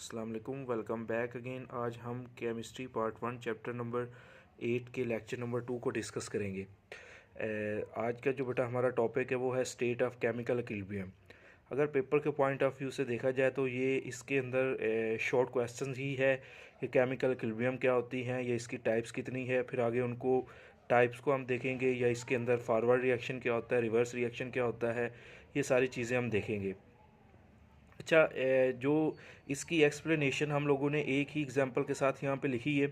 अस्सलाम वालेकुम, welcome back again. आज हम केमिस्ट्री पार्ट 1 चैप्टर नंबर 8 के लेक्चर नंबर 2 को डिस्कस करेंगे। आज का जो बेटा हमारा टॉपिक है वो है स्टेट ऑफ केमिकल इक्विलिब्रियम। अगर पेपर के पॉइंट ऑफ व्यू से देखा जाए तो ये इसके अंदर शॉर्ट क्वेश्चन ही है कि केमिकल इक्विलिब्रियम क्या होती हैं या इसकी टाइप्स कितनी है। फिर आगे उनको टाइप्स को हम देखेंगे या इसके अंदर फॉरवर्ड रिएक्शन क्या होता है, रिवर्स रिएक्शन क्या होता है, ये सारी चीज़ें हम देखेंगे। अच्छा, जो इसकी एक्सप्लेनेशन हम लोगों ने एक ही एग्जांपल के साथ यहाँ पे लिखी है,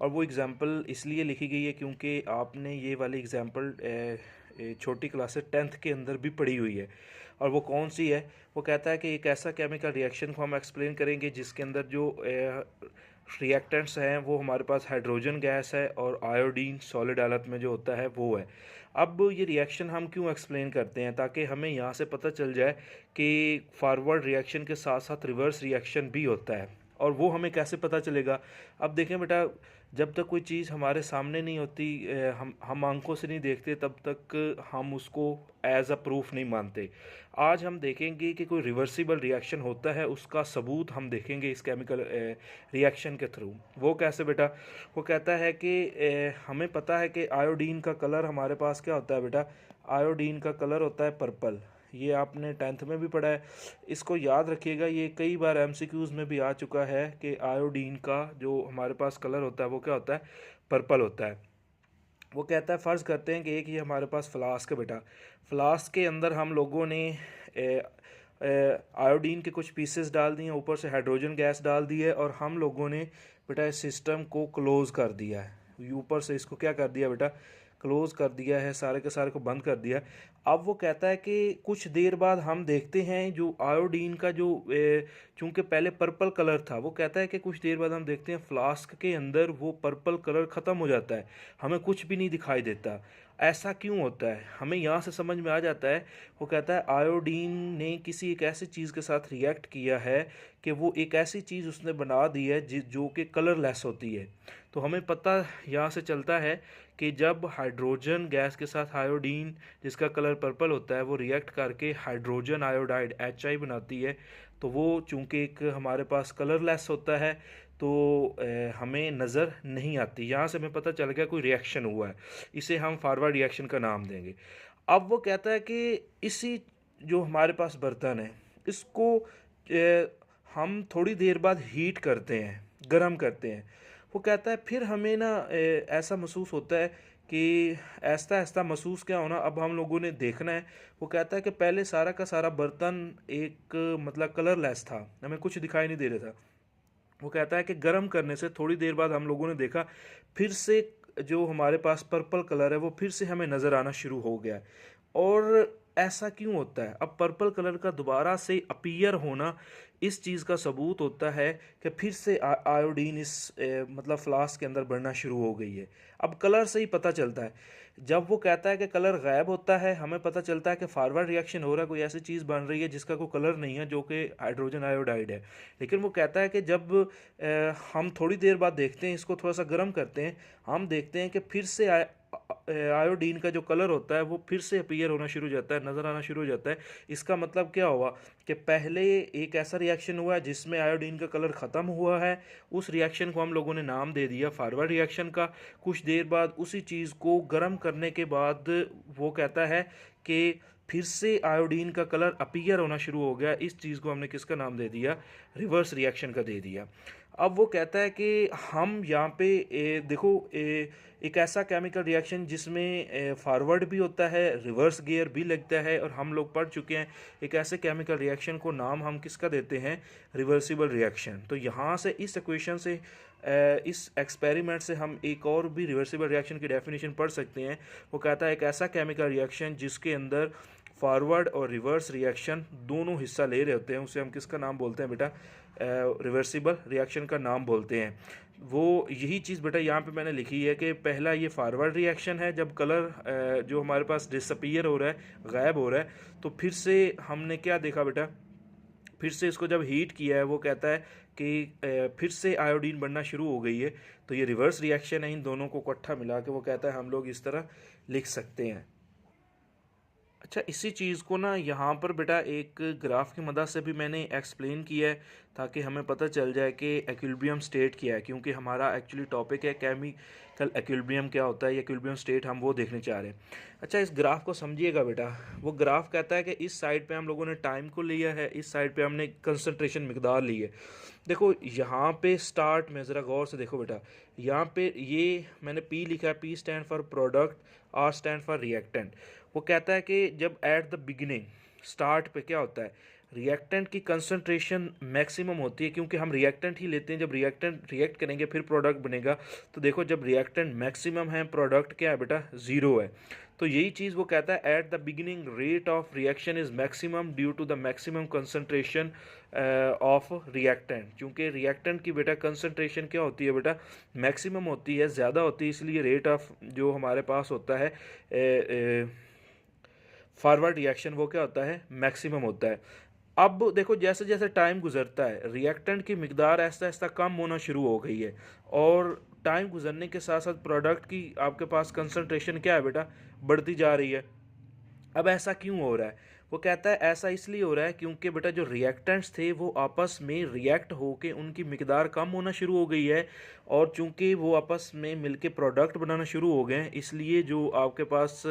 और वो एग्जांपल इसलिए लिखी गई है क्योंकि आपने ये वाली एग्जांपल छोटी क्लास से 10th के अंदर भी पढ़ी हुई है। और वो कौन सी है? वो कहता है कि एक ऐसा केमिकल रिएक्शन को हम एक्सप्लेन करेंगे जिसके अंदर जो रिएक्टेंट्स हैं वो हमारे पास हाइड्रोजन गैस है और आयोडीन सॉलिड हालत में जो होता है वो है। अब ये रिएक्शन हम क्यों एक्सप्लेन करते हैं? ताकि हमें यहाँ से पता चल जाए कि फॉरवर्ड रिएक्शन के साथ साथ रिवर्स रिएक्शन भी होता है। और वो हमें कैसे पता चलेगा? अब देखें बेटा, जब तक कोई चीज़ हमारे सामने नहीं होती, हम आंखों से नहीं देखते, तब तक हम उसको एज अ प्रूफ नहीं मानते। आज हम देखेंगे कि कोई रिवर्सिबल रिएक्शन होता है, उसका सबूत हम देखेंगे इस केमिकल रिएक्शन के थ्रू। वो कैसे बेटा? वो कहता है कि हमें पता है कि आयोडीन का कलर हमारे पास क्या होता है बेटा? आयोडीन का कलर होता है पर्पल। ये आपने 10th में भी पढ़ा है। इसको याद रखिएगा, ये कई बार एमसीक्यूज़ में भी आ चुका है कि आयोडीन का जो हमारे पास कलर होता है वो क्या होता है? पर्पल होता है। वो कहता है फ़र्ज़ करते हैं कि एक ये हमारे पास फ्लास्क है बेटा। फ्लास्क के अंदर हम लोगों ने आयोडीन के कुछ पीसेस डाल दिए, ऊपर से हाइड्रोजन गैस डाल दी है, और हम लोगों ने बेटा इस सिस्टम को क्लोज़ कर दिया है। ऊपर से इसको क्या कर दिया बेटा? क्लोज़ कर दिया है, सारे के सारे को बंद कर दिया। अब वो कहता है कि कुछ देर बाद हम देखते हैं जो आयोडीन का जो चूंकि पहले पर्पल कलर था, वो कहता है कि कुछ देर बाद हम देखते हैं फ्लास्क के अंदर वो पर्पल कलर ख़त्म हो जाता है, हमें कुछ भी नहीं दिखाई देता। ऐसा क्यों होता है? हमें यहाँ से समझ में आ जाता है। वो कहता है आयोडीन ने किसी एक ऐसी चीज़ के साथ रिएक्ट किया है कि वो एक ऐसी चीज़ उसने बना दी है जो कि कलरलेस होती है। तो हमें पता यहाँ से चलता है कि जब हाइड्रोजन गैस के साथ आयोडीन, जिसका कलर पर्पल होता है, वो रिएक्ट करके हाइड्रोजन आयोडाइड HI बनाती है, तो वो चूंकि एक हमारे पास कलरलेस होता है तो हमें नज़र नहीं आती। यहाँ से हमें पता चल गया कोई रिएक्शन हुआ है, इसे हम फॉरवर्ड रिएक्शन का नाम देंगे। अब वो कहता है कि इसी जो हमारे पास बर्तन है, इसको हम थोड़ी देर बाद हीट करते हैं, गर्म करते हैं। वो कहता है फिर हमें ना ऐसा महसूस होता है कि ऐसा ऐसा महसूस क्या होना, अब हम लोगों ने देखना है। वो कहता है कि पहले सारा का सारा बर्तन एक मतलब कलरलेस था, हमें कुछ दिखाई नहीं दे रहा था। वो कहता है कि गर्म करने से थोड़ी देर बाद हम लोगों ने देखा फिर से जो हमारे पास पर्पल कलर है वो फिर से हमें नज़र आना शुरू हो गया। और ऐसा क्यों होता है? अब पर्पल कलर का दोबारा से अपीयर होना इस चीज़ का सबूत होता है कि फिर से आयोडीन इस मतलब फ्लास्क के अंदर बढ़ना शुरू हो गई है। अब कलर से ही पता चलता है। जब वो कहता है कि कलर गायब होता है, हमें पता चलता है कि फॉरवर्ड रिएक्शन हो रहा है, कोई ऐसी चीज़ बन रही है जिसका कोई कलर नहीं है, जो कि हाइड्रोजन आयोडाइड है। लेकिन वो कहता है कि जब हम थोड़ी देर बाद देखते हैं, इसको थोड़ा सा गर्म करते हैं, हम देखते हैं कि फिर से आयोडीन का जो कलर होता है वो फिर से अपीयर होना शुरू हो जाता है, नज़र आना शुरू हो जाता है। इसका मतलब क्या हुआ कि पहले एक ऐसा रिएक्शन हुआ है जिसमें आयोडीन का कलर ख़त्म हुआ है, उस रिएक्शन को हम लोगों ने नाम दे दिया फॉरवर्ड रिएक्शन का। कुछ देर बाद उसी चीज़ को गर्म करने के बाद वो कहता है कि फिर से आयोडीन का कलर अपीयर होना शुरू हो गया। इस चीज़ को हमने किसका नाम दे दिया? रिवर्स रिएक्शन का दे दिया। अब वो कहता है कि हम यहाँ पे देखो, एक ऐसा केमिकल रिएक्शन जिसमें फॉरवर्ड भी होता है, रिवर्स गियर भी लगता है, और हम लोग पढ़ चुके हैं एक ऐसे केमिकल रिएक्शन को नाम हम किसका देते हैं? Reversible reaction. तो यहाँ से इस इक्वेशन से इस एक्सपेरिमेंट से हम एक और भी रिवर्सिबल रिएक्शन की डेफिनेशन पढ़ सकते हैं। वो कहता है एक ऐसा केमिकल रिएक्शन जिसके अंदर फॉरवर्ड और रिवर्स रिएक्शन दोनों हिस्सा ले रहे होते हैं, उसे हम किसका नाम बोलते हैं बेटा? रिवर्सिबल रिएक्शन का नाम बोलते हैं। वो यही चीज़ बेटा यहाँ पे मैंने लिखी है कि पहला ये फॉरवर्ड रिएक्शन है, जब कलर जो हमारे पास डिसअपीयर हो रहा है, गायब हो रहा है, तो फिर से हमने क्या देखा बेटा? फिर से इसको जब हीट किया है, वो कहता है कि फिर से आयोडीन बनना शुरू हो गई है। तो ये रिवर्स रिएक्शन है, इन दोनों को इकट्ठा मिला के वो कहता है हम लोग इस तरह लिख सकते हैं। अच्छा, इसी चीज़ को ना यहाँ पर बेटा एक ग्राफ की मदद से भी मैंने एक्सप्लेन किया है, ताकि हमें पता चल जाए कि एक्विलिब्रियम स्टेट क्या है, क्योंकि हमारा एक्चुअली टॉपिक है केमिकल एक्विलिब्रियम क्या होता है, या एक्विलिब्रियम स्टेट हम वो देखने चाह रहे हैं। अच्छा, इस ग्राफ को समझिएगा बेटा। वो ग्राफ कहता है कि इस साइड पे हम लोगों ने टाइम को लिया है, इस साइड पे हमने कंसंट्रेशन मिकदार ली है। देखो यहाँ पे स्टार्ट में ज़रा गौर से देखो बेटा, यहाँ पे ये मैंने पी लिखा है, P stand for product, R stand for reactant. वो कहता है कि जब एट द बिगिनिंग स्टार्ट पे क्या होता है, रिएक्टेंट की कंसंट्रेशन मैक्सिमम होती है, क्योंकि हम रिएक्टेंट ही लेते हैं। जब रिएक्टेंट रिएक्ट करेंगे फिर प्रोडक्ट बनेगा। तो देखो जब रिएक्टेंट मैक्सिमम है, प्रोडक्ट क्या है बेटा, ज़ीरो है। तो यही चीज़ वो कहता है, at the beginning rate of reaction is maximum due to the maximum concentration of reactant. क्योंकि रिएक्टेंट की बेटा कंसंट्रेशन क्या होती है बेटा, मैक्सिमम होती है, ज़्यादा होती है, इसलिए रेट ऑफ जो हमारे पास होता है फॉरवर्ड रिएक्शन वो क्या होता है, मैक्सिमम होता है। अब देखो जैसे जैसे टाइम गुजरता है, रिएक्टेंट की मिकदार ऐसा ऐसा कम होना शुरू हो गई है, और टाइम गुजरने के साथ साथ प्रोडक्ट की आपके पास कंसंट्रेशन क्या है बेटा, बढ़ती जा रही है। अब ऐसा क्यों हो रहा है? वो कहता है ऐसा इसलिए हो रहा है क्योंकि बेटा जो रिएक्टेंट्स थे वो आपस में रिएक्ट होके उनकी मिकदार कम होना शुरू हो गई है, और चूंकि वो आपस में मिलके प्रोडक्ट बनाना शुरू हो गए हैं, इसलिए जो आपके पास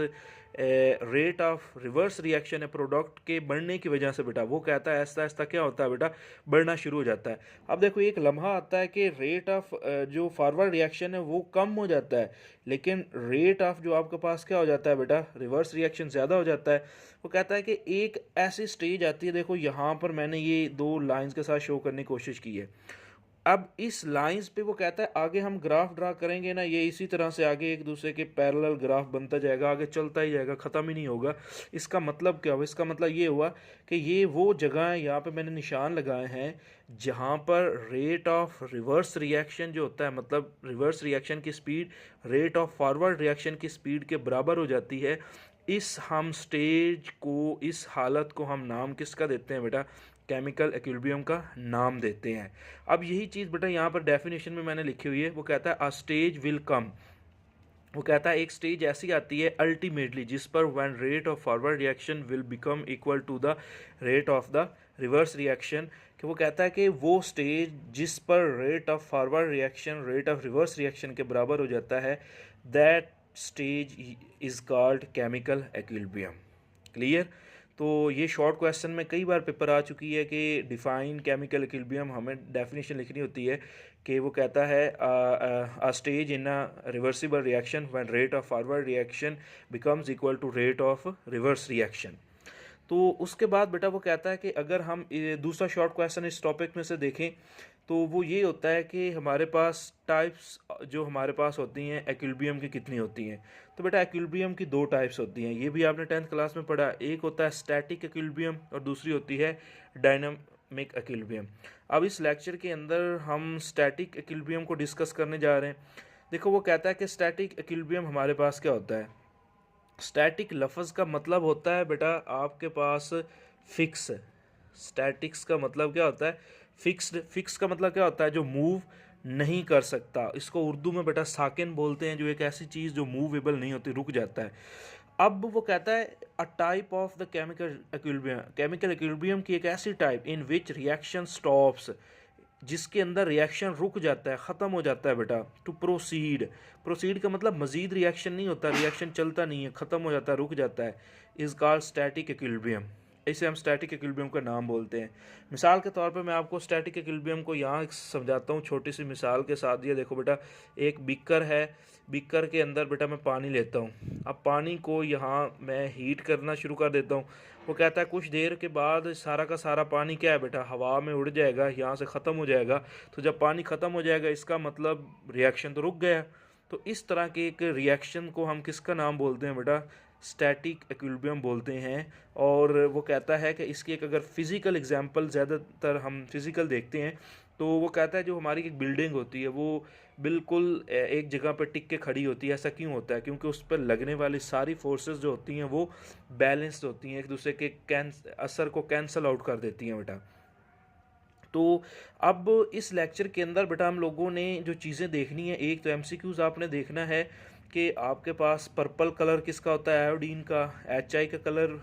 रेट ऑफ रिवर्स रिएक्शन है प्रोडक्ट के बढ़ने की वजह से बेटा, वो कहता है ऐसा ऐसा क्या होता है बेटा, बढ़ना शुरू हो जाता है। अब देखो एक लम्हा आता है कि रेट ऑफ जो फॉरवर्ड रिएक्शन है वो कम हो जाता है, लेकिन रेट ऑफ जो आपके पास क्या हो जाता है बेटा, रिवर्स रिएक्शन ज़्यादा हो जाता है। वो कहता है कि एक ऐसी स्टेज आती है, देखो यहाँ पर मैंने ये दो लाइंस के साथ शो करने की कोशिश की है। अब इस लाइंस पे वो कहता है आगे हम ग्राफ ड्रा करेंगे ना, ये इसी तरह से आगे एक दूसरे के पैरेलल ग्राफ बनता जाएगा, आगे चलता ही जाएगा, ख़त्म ही नहीं होगा। इसका मतलब क्या हुआ? इसका मतलब ये हुआ कि ये वो जगह है, यहाँ पे मैंने निशान लगाए हैं, जहाँ पर रेट ऑफ रिवर्स रिएक्शन जो होता है, मतलब रिवर्स रिएक्शन की speed rate of forward reaction की स्पीड के बराबर हो जाती है। इस हम स्टेज को, इस हालत को हम नाम किसका देते हैं बेटा, केमिकल एक्विलिब्रियम का नाम देते हैं। अब यही चीज़ बेटा यहाँ पर डेफिनेशन में मैंने लिखी हुई है। वो कहता है अ स्टेज विल कम, वो कहता है एक स्टेज ऐसी आती है अल्टीमेटली जिस पर when rate of forward reaction will become equal to the rate of the reverse reaction, कि वो कहता है कि वो स्टेज जिस पर rate of forward reaction rate of reverse reaction के बराबर हो जाता है, that stage is called chemical equilibrium. Clear? तो ये शॉर्ट क्वेश्चन में कई बार पेपर आ चुकी है कि डिफाइन केमिकल इक्विलिब्रियम, हमें डेफिनेशन लिखनी होती है कि वो कहता है a stage in a reversible reaction when rate of forward reaction becomes equal to rate of reverse reaction. तो उसके बाद बेटा वो कहता है कि अगर हम दूसरा शॉर्ट क्वेश्चन इस टॉपिक में से देखें तो वो ये होता है कि हमारे पास टाइप्स जो हमारे पास होती हैं एक्विलिब्रियम की कितनी होती हैं। तो बेटा एक्विलिब्रियम की दो टाइप्स होती हैं, ये भी आपने 10th क्लास में पढ़ा। एक होता है स्टैटिक एक्विलिब्रियम और दूसरी होती है डायनामिक एक्विलिब्रियम। अब इस लेक्चर के अंदर हम स्टैटिक एक्विलिब्रियम को डिस्कस करने जा रहे हैं। देखो वो कहता है कि स्टैटिक एक्विलिब्रियम हमारे पास क्या होता है। स्टैटिक लफ्ज़ का मतलब होता है बेटा आपके पास फिक्स। स्टैटिक्स का मतलब क्या होता है, फिक्स्ड। फिक्स का मतलब क्या होता है, जो मूव नहीं कर सकता। इसको उर्दू में बेटा साकिन बोलते हैं, जो एक ऐसी चीज़ जो मूवेबल नहीं होती, रुक जाता है। अब वो कहता है a type of the chemical equilibrium, chemical equilibrium की एक ऐसी type in which reaction stops, जिसके अंदर रिएक्शन रुक जाता है, ख़त्म हो जाता है बेटा, टू प्रोसीड। प्रोसीड का मतलब मजीद रिएक्शन नहीं होता, रिएक्शन चलता नहीं है, ख़त्म हो जाता है, रुक जाता है, इज़ कॉल्ड स्टैटिक एक्विलिब्रियम। इसे हम स्टैटिक एक्विलिब्रियम का नाम बोलते हैं। मिसाल के तौर पे मैं आपको स्टैटिक एक्विलिब्रियम को यहाँ समझाता हूँ छोटी सी मिसाल के साथ। ये देखो बेटा, एक बीकर है, बीकर के अंदर बेटा मैं पानी लेता हूँ। अब पानी को यहाँ मैं हीट करना शुरू कर देता हूँ। वो कहता है कुछ देर के बाद सारा का सारा पानी क्या है बेटा, हवा में उड़ जाएगा, यहाँ से ख़त्म हो जाएगा। तो जब पानी ख़त्म हो जाएगा इसका मतलब रिएक्शन तो रुक गया। तो इस तरह के एक रिएक्शन को हम किसका नाम बोलते हैं बेटा, स्टैटिक एक्विलिब्रियम बोलते हैं। और वो कहता है कि इसकी एक अगर फिज़िकल एग्जांपल, ज़्यादातर हम फिज़िकल देखते हैं, तो वो कहता है जो हमारी एक बिल्डिंग होती है वो बिल्कुल एक जगह पर टिक के खड़ी होती है। ऐसा क्यों होता है? क्योंकि उस पर लगने वाली सारी फोर्सेस जो होती हैं वो बैलेंस्ड होती हैं, एक दूसरे के असर को कैंसल आउट कर देती हैं बेटा। तो अब इस लेक्चर के अंदर बेटा हम लोगों ने जो चीज़ें देखनी है, एक तो एमसीक्यूज़ आपने देखना है कि आपके पास पर्पल कलर किसका होता है, आयोडीन का। HI का कलर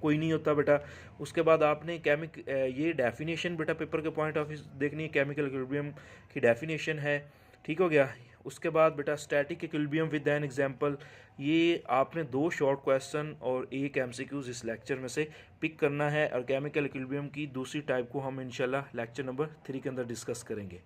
कोई नहीं होता बेटा। उसके बाद आपने ये डेफिनेशन बेटा पेपर के पॉइंट ऑफ व्यू देखनी है, केमिकल इक्विलिब्रियम की डेफिनेशन है, ठीक हो गया। उसके बाद बेटा static equilibrium with an example, ये आपने 2 शॉर्ट क्वेश्चन और 1 MCQs इस लेक्चर में से पिक करना है, और केमिकल इक्विलिब्रियम की दूसरी टाइप को हम इंशाल्लाह लेक्चर नंबर 3 के अंदर डिस्कस करेंगे।